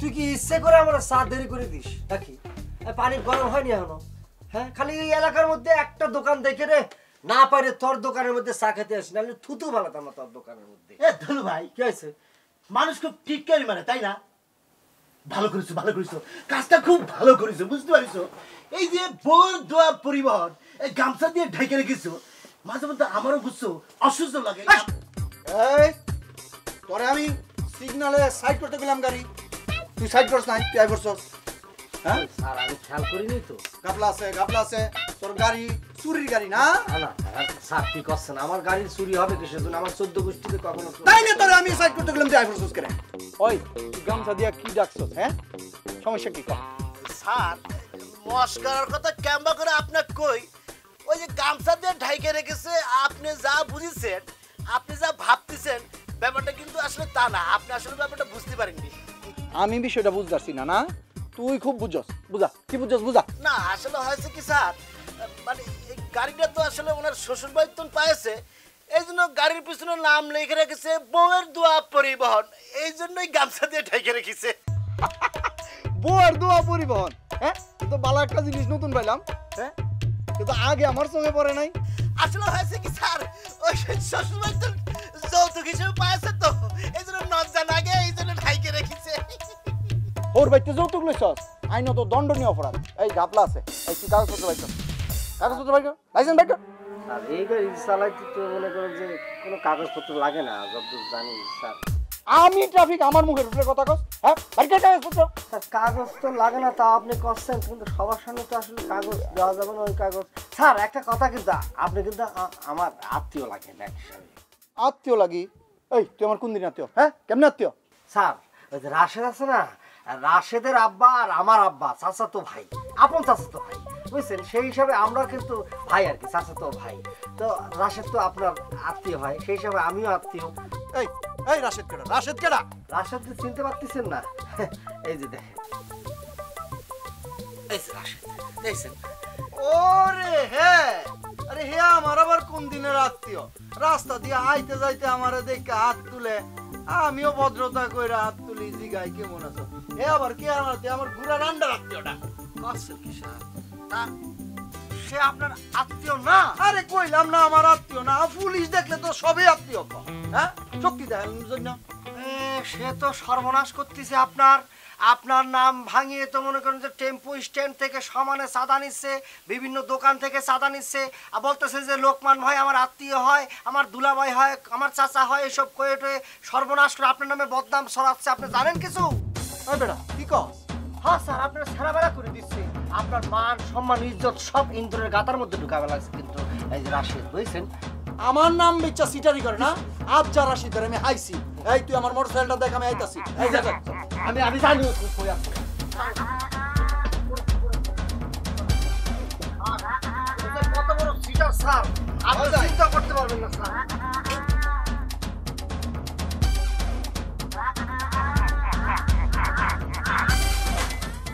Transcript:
তুই কি ইচ্ছে করে আমার চা দেরি করে দিস নাকি? পানি গরম হয়নি এখনো? হ্যাঁ, খালি এই এলাকার মধ্যে একটা দোকান দেখে রে না পারে তোর দোকানের মধ্যে চা খেতে আসি, নাহলে থুতু বানাতাম না তোর দোকানের মধ্যে। ধুলু ভাই কি হয়েছে? মানুষ খুব ঠিক করে মানে, তাই না? ভালো করেছো, ভালো করেছো, কাজটা খুব ভালো করেছো, বুঝতে পারিছো? এই যে বোর দোয়া পরিবহন এই গামছা দিয়ে ঢেকে রেখেছো, মাঝে মধ্যে আমারও বুঝছো অসুস্থ লাগে। এই তোরে আমি সিগনালে সাইড করতে গেলাম গাড়ি, তুই সাইড করছ নাই, তুই আই করছস? হ্যাঁ স্যার আমি খেয়াল করিনি তো। গাবলা আছে তোর গাড়ি চুরির গাড়ি না? না স্যার কি করছেন, আমার গাড়ির চুরি হবে কিসের জন্য? আমার 14 গোষ্ঠীতে কখনো তাই না তোরে আমি সাইড করতে গেলাম, তুই আই করছস কেন? ওই তুই গামছা দিয়া কি ডাকছস? হ্যাঁ সমস্যা কি? স্যার মস্কার কথা কেমবা করে আপনাকে কই, ওই যে গামছা দিয়ে ঢাইকে রেখেছে, আপনি যা বুঝিছেন, আপনি যা ভাবতেছেন ব্যাপারটা কিন্তু আসলে তা না, আপনি আসলে ব্যাপারটা বুঝতে পারেননি। আমি বিষয়টা বুঝতাছি না। না তুই খুব বুঝছস, বুঝা কি বুঝছস বুঝা। না আসলে হয়েছে কি স্যার, মানে এই গাড়িটা তো আসলে ওনার শ্বশুর বাড়ির তো পাইছে, এই জন্য গাড়ির পিছনে নাম লিখে রেখেছে বউয়ের দোয়া পরিবহন, এই জন্যই গামছা দিয়ে ঢেকে রেখেছে। বউয়ের দোয়া পরিবহন? হ্যাঁ তো ভালো একটা জিনিস নতুন পাইলাম। হ্যাঁ কিন্তু আগে আমার চোখে পড়ে নাই। আসলে হয়েছে কি স্যার, ওই শ্বশুর বাড়ি তো যৌতুক হিসেবে পাইছে, তো এই জন্য নজান আগে এই জন্য ঢাইকে রেখেছে। ওর বাইতে যৌতুক লইছস, আইনত দণ্ডনীয় অপরাধ। এই গাবলা আছে, এই কি কাগজপত্র বাইক কর, কাগজপত্র বাইক কর, লাইসেন্স বাইক কর। আর এই গাড়ি চালাইতে তো মনে করেন যে কোনো কাগজপত্র লাগে না যতদূর জানি স্যার। আমি ট্রাফিক আমার মুখের উপরে কথা কস? হ্যাঁ বাইক কর কাগজপত্র। স্যার কাগজ তো লাগে না তা আপনি করছেন, কিন্তু সবার সামনে তো আসলে কাগজ দেওয়া যাবে না। ওই কাগজ স্যার একটা কথা, কিন্তু আপনি কিন্তু আমার আত্মীয় লাগেন এক হিসাবে। আত্মীয় লাগি? এই তুই আমার কোন দিন আত্মীয়? হ্যাঁ কেমনে আত্মীয়? স্যার ওই যে রাশেদ আছে না, রাশেদের আব্বা আর আমার আব্বা চাচাতো ভাই, আপন চাচাতো ভাই, বুঝছেন? সেই হিসাবে আমরা কিন্তু ভাই আর কি, চাচাতো ভাই। তো রাশেদ তো আপনার আত্মীয় হয়, সেই হিসাবে আমিও আত্মীয়। এই এই রাশেদ কেডা? রাশেদ কেডা? রাশেদ চিনতে পারতেছেন না? এই যে দেখেন, এই যে রাশেদ দেখছেন? ওরে হ্যাঁ, আরে হে আমার আবার কোন দিনের আত্মীয়? রাস্তা দিয়ে আইতে যাইতে আমারে দেখে হাত তুলে, আমিও ভদ্রতা কইরা হাত তুলি, জিগাই কেমন আছো। এ আবার কে আমারতে? আমার ঘুরা রান্ডার আত্মীয়টা। করছেন কি স্যার? তা সে আপনার আত্মীয় না? আরে কইলাম না আমার আত্মীয় না, পুলিশ দেখলে তো সবই আত্মীয়। হ্যাঁ শক্তি দেখানোর জন্য। সে তো সর্বনাশ করতেছে আপনার। আপনার নাম ভাঙিয়ে তো মনে করেন যে টেম্পো স্ট্যান্ড থেকে সমানে চাঁদা নিচ্ছে, বিভিন্ন দোকান থেকে চাঁদা নিচ্ছে, আর বলতেছে যে লোকমান ভাই আমার আত্মীয় হয়, আমার দুলাভাই হয়, আমার চাচা হয়, এসব কয়ে টয়ে সর্বনাশ করে আপনার নামে বদনাম ছড়াচ্ছে। আপনি জানেন কিছু? বেটা কি কস? হ্যাঁ স্যার, আপনার ছাড়াবেলা করে দিচ্ছে। আপনার মান সম্মান ইজ্জত সব ইন্দ্রের গাতার মধ্যে ঢুকাবে লাগছে। কিন্তু এই যে রাশেদ, বুঝছেন? আমার নাম বেচা সিটারি করে না, আজ যা রাশি ধরে আমি আইছি। এই তুই আমার মোটরসাইকেলটা দেখ, আমি আইতাছি। এই যা আমি জানি কই আছে। কত বড় সিটার স্যার, আপনি চিন্তা করতে পারবেন